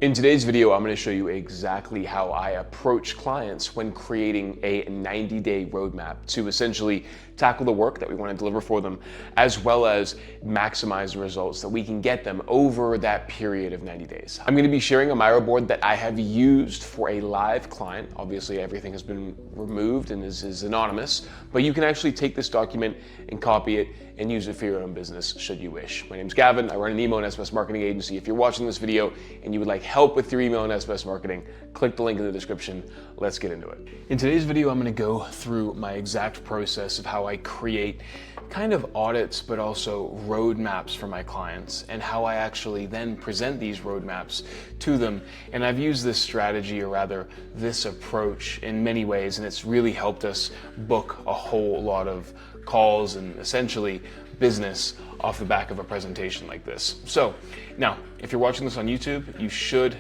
In today's video, I'm going to show you exactly how I approach clients when creating a 90-day roadmap to essentially tackle the work that we want to deliver for them, as well as maximize the results that we can get them over that period of 90 days. I'm going to be sharing a Miro board that I have used for a live client. Obviously, everything has been removed and is anonymous, but you can actually take this document and copy it and use it for your own business should you wish. My name's Gavin. I run an email and SMS marketing agency. If you're watching this video and you would like help with your email and SMS marketing, click the link in the description. Let's get into it. In today's video, I'm going to go through my exact process of how I create kind of audits, but also roadmaps for my clients, and how I actually then present these roadmaps to them. And I've used this strategy, or rather this approach, in many ways, and it's really helped us book a whole lot of calls and essentially business off the back of a presentation like this. So now, if you're watching this on YouTube, you should,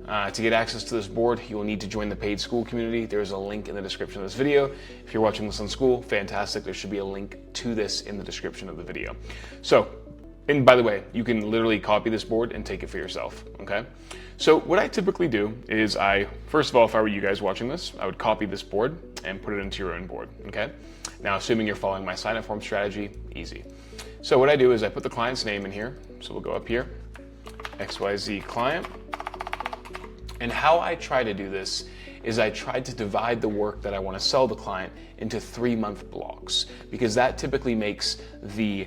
to get access to this board, you will need to join the paid school community. There's a link in the description of this video. If you're watching this on school, fantastic. There should be a link to this in the description of the video. So, and by the way, you can literally copy this board and take it for yourself, okay? So what I typically do is first of all, if I were you guys watching this, I would copy this board and put it into your own board, okay? Now, assuming you're following my sign-up form strategy, easy. So what I do is I put the client's name in here. So we'll go up here, XYZ client. And how I try to do this is I try to divide the work that I want to sell the client into 3-month blocks, because that typically makes the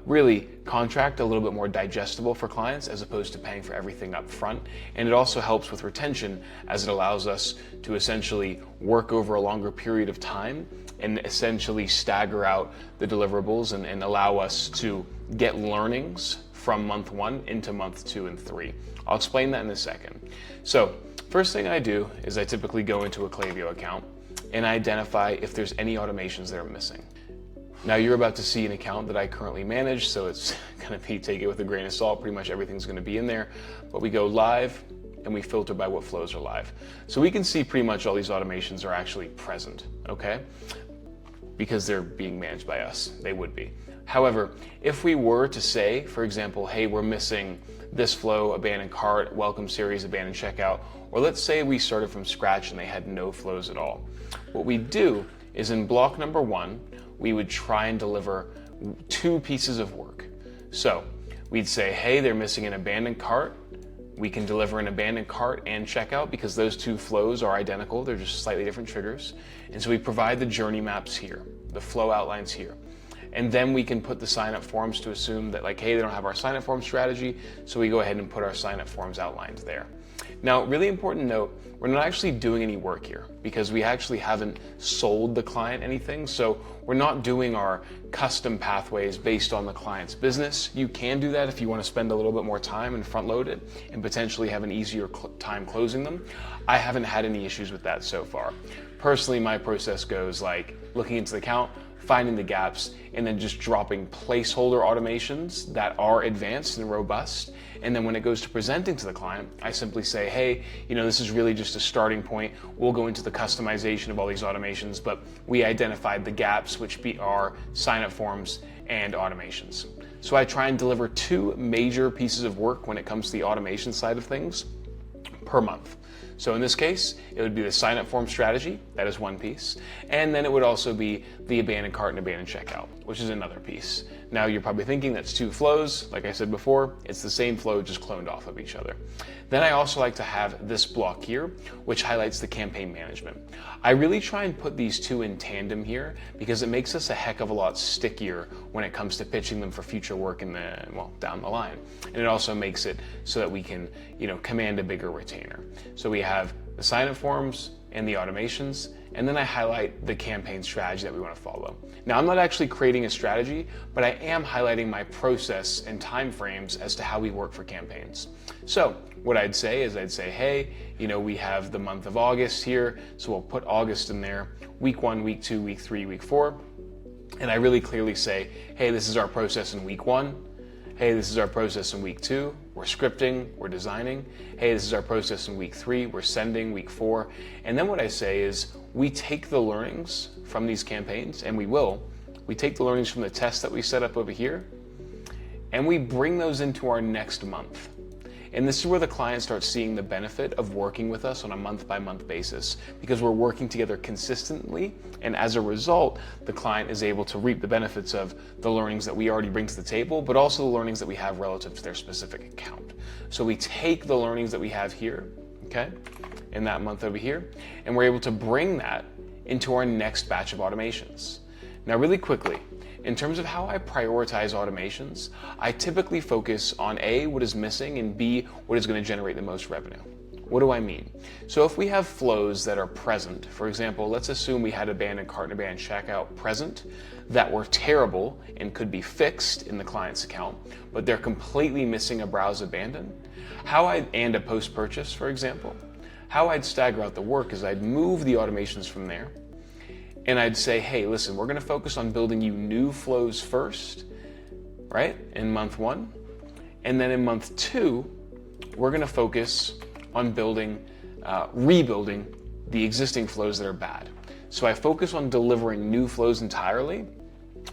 really contract a little bit more digestible for clients as opposed to paying for everything up front. And it also helps with retention, as it allows us to essentially work over a longer period of time and essentially stagger out the deliverables and allow us to get learnings from month 1 into month 2 and 3. I'll explain that in a second. So first thing I do is I typically go into a Klaviyo account and I identify if there's any automations that are missing. Now you're about to see an account that I currently manage, so it's gonna be, take it with a grain of salt, pretty much everything's gonna be in there, but we go live and we filter by what flows are live. So we can see pretty much all these automations are actually present, okay? Because they're being managed by us, they would be. However, if we were to say, for example, hey, we're missing this flow, abandoned cart, welcome series, abandoned checkout, or let's say we started from scratch and they had no flows at all. What we do is in block number 1, we would try and deliver 2 pieces of work. So we'd say, hey, they're missing an abandoned cart. We can deliver an abandoned cart and checkout because those 2 flows are identical. They're just slightly different triggers. And so we provide the journey maps here, the flow outlines here. And then we can put the sign-up forms to assume that, like, hey, they don't have our sign-up form strategy, so we go ahead and put our sign-up forms outlined there. Now, really important note, we're not actually doing any work here because we actually haven't sold the client anything, so we're not doing our custom pathways based on the client's business. You can do that if you want to spend a little bit more time and front load it and potentially have an easier time closing them. I haven't had any issues with that so far. Personally, my process goes like looking into the account, finding the gaps, and then just dropping placeholder automations that are advanced and robust. And then when it goes to presenting to the client, I simply say, hey, this is really just a starting point. We'll go into the customization of all these automations, but we identified the gaps, which are sign-up forms and automations. So I try and deliver 2 major pieces of work when it comes to the automation side of things per month. So in this case, it would be the sign-up form strategy, that is 1 piece, and then it would also be the abandoned cart and abandoned checkout, which is another piece. Now you're probably thinking that's 2 flows. Like I said before, it's the same flow, just cloned off of each other. Then I also like to have this block here, which highlights the campaign management. I really try and put these 2 in tandem here because it makes us a heck of a lot stickier when it comes to pitching them for future work down the line. And it also makes it so that we can, command a bigger retainer. So we have the sign-up forms and the automations, and then I highlight the campaign strategy that we want to follow. Now, I'm not actually creating a strategy, but I am highlighting my process and timeframes as to how we work for campaigns. So what I'd say is hey, we have the month of August here, so we'll put August in there, week 1, week 2, week 3, week 4, and I really clearly say, hey, this is our process in week 1. Hey, this is our process in week 2, we're scripting, we're designing. Hey, this is our process in week 3, we're sending, week 4. And then what I say is we take the learnings from these campaigns, and we take the learnings from the test that we set up over here, and we bring those into our next month. And this is where the client starts seeing the benefit of working with us on a month-by-month basis, because we're working together consistently. And as a result, the client is able to reap the benefits of the learnings that we already bring to the table, but also the learnings that we have relative to their specific account. So we take the learnings that we have here, okay, in that month over here, and we're able to bring that into our next batch of automations. Now, really quickly, in terms of how I prioritize automations, I typically focus on A, what is missing, and B, what is going to generate the most revenue. What do I mean? So if we have flows that are present, for example, let's assume we had abandoned cart and abandoned checkout present that were terrible and could be fixed in the client's account, but they're completely missing a browse abandon, and a post-purchase, for example, how I'd stagger out the work is I'd move the automations from there, and I'd say, hey, listen, we're going to focus on building you new flows first, right, in month 1. And then in month 2, we're going to focus on rebuilding the existing flows that are bad. So I focus on delivering new flows entirely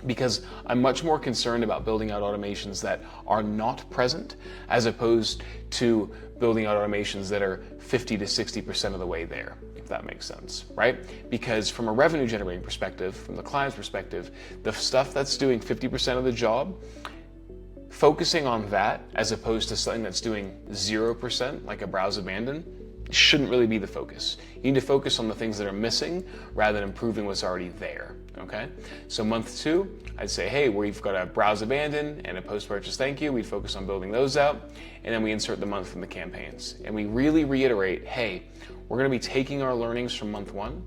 because I'm much more concerned about building out automations that are not present as opposed to building out automations that are 50 to 60% of the way there, if that makes sense, right? Because from a revenue generating perspective, from the client's perspective, the stuff that's doing 50% of the job, focusing on that as opposed to something that's doing 0%, like a browse abandon, shouldn't really be the focus. You need to focus on the things that are missing rather than improving what's already there, okay? So month 2, I'd say, hey, we've got a browse abandon and a post-purchase thank you. We'd focus on building those out, and then we insert the month from the campaigns. And we really reiterate, hey, we're gonna be taking our learnings from month 1,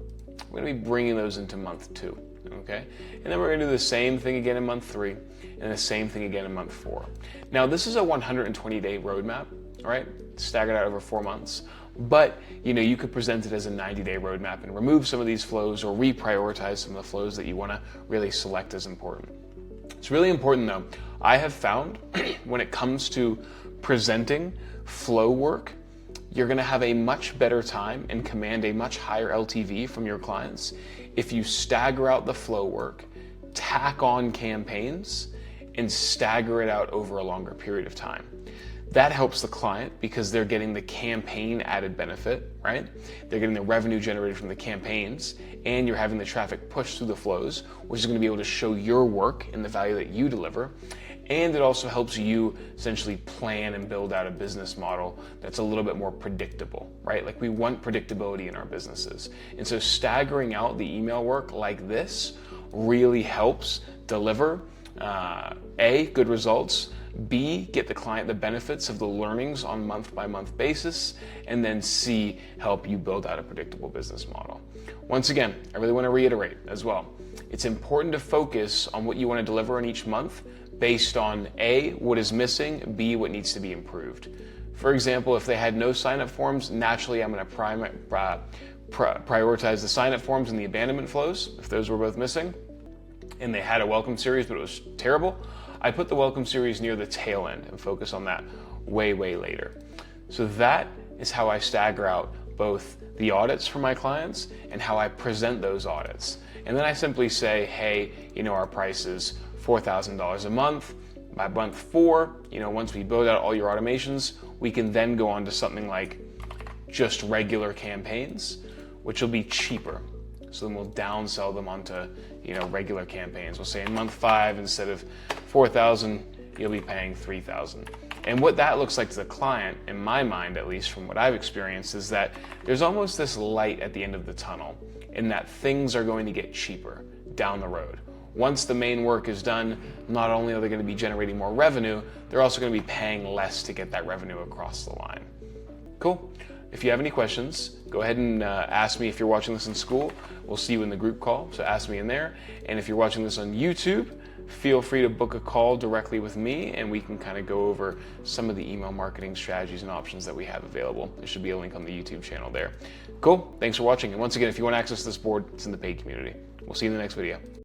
we're gonna be bringing those into month 2, okay? And then we're gonna do the same thing again in month 3, and the same thing again in month 4. Now, this is a 120-day roadmap, all right? Staggered out over 4 months. But you could present it as a 90-day roadmap and remove some of these flows or reprioritize some of the flows that you want to really select as important. It's really important, though. I have found when it comes to presenting flow work, you're going to have a much better time and command a much higher LTV from your clients if you stagger out the flow work, tack on campaigns, and stagger it out over a longer period of time. That helps the client because they're getting the campaign added benefit, right? They're getting the revenue generated from the campaigns, and you're having the traffic push through the flows, which is going to be able to show your work and the value that you deliver. And it also helps you essentially plan and build out a business model that's a little bit more predictable, right? Like, we want predictability in our businesses. And so staggering out the email work like this really helps deliver A, good results, B, get the client the benefits of the learnings on month-by-month basis, and then C, help you build out a predictable business model. Once again, I really want to reiterate as well, it's important to focus on what you want to deliver in each month based on A, what is missing, B, what needs to be improved. For example, if they had no sign-up forms, naturally I'm going to prioritize the sign-up forms and the abandonment flows, if those were both missing, and they had a welcome series but it was terrible, I put the welcome series near the tail end and focus on that way later. So that is how I stagger out both the audits for my clients and how I present those audits. And then I simply say, hey, our price is $4,000 a month. By month 4, once we build out all your automations, we can then go on to something like just regular campaigns, which will be cheaper. So then we'll downsell them onto, regular campaigns. We'll say in month 5, instead of $4,000, you'll be paying $3,000. And what that looks like to the client, in my mind, at least from what I've experienced, is that there's almost this light at the end of the tunnel in that things are going to get cheaper down the road. Once the main work is done, not only are they going to be generating more revenue, they're also going to be paying less to get that revenue across the line. Cool. If you have any questions, go ahead and ask me. If you're watching this in school, we'll see you in the group call, so ask me in there. And if you're watching this on YouTube, feel free to book a call directly with me and we can kind of go over some of the email marketing strategies and options that we have available. There should be a link on the YouTube channel there. Cool, thanks for watching. And once again, if you want access to this board, it's in the paid community. We'll see you in the next video.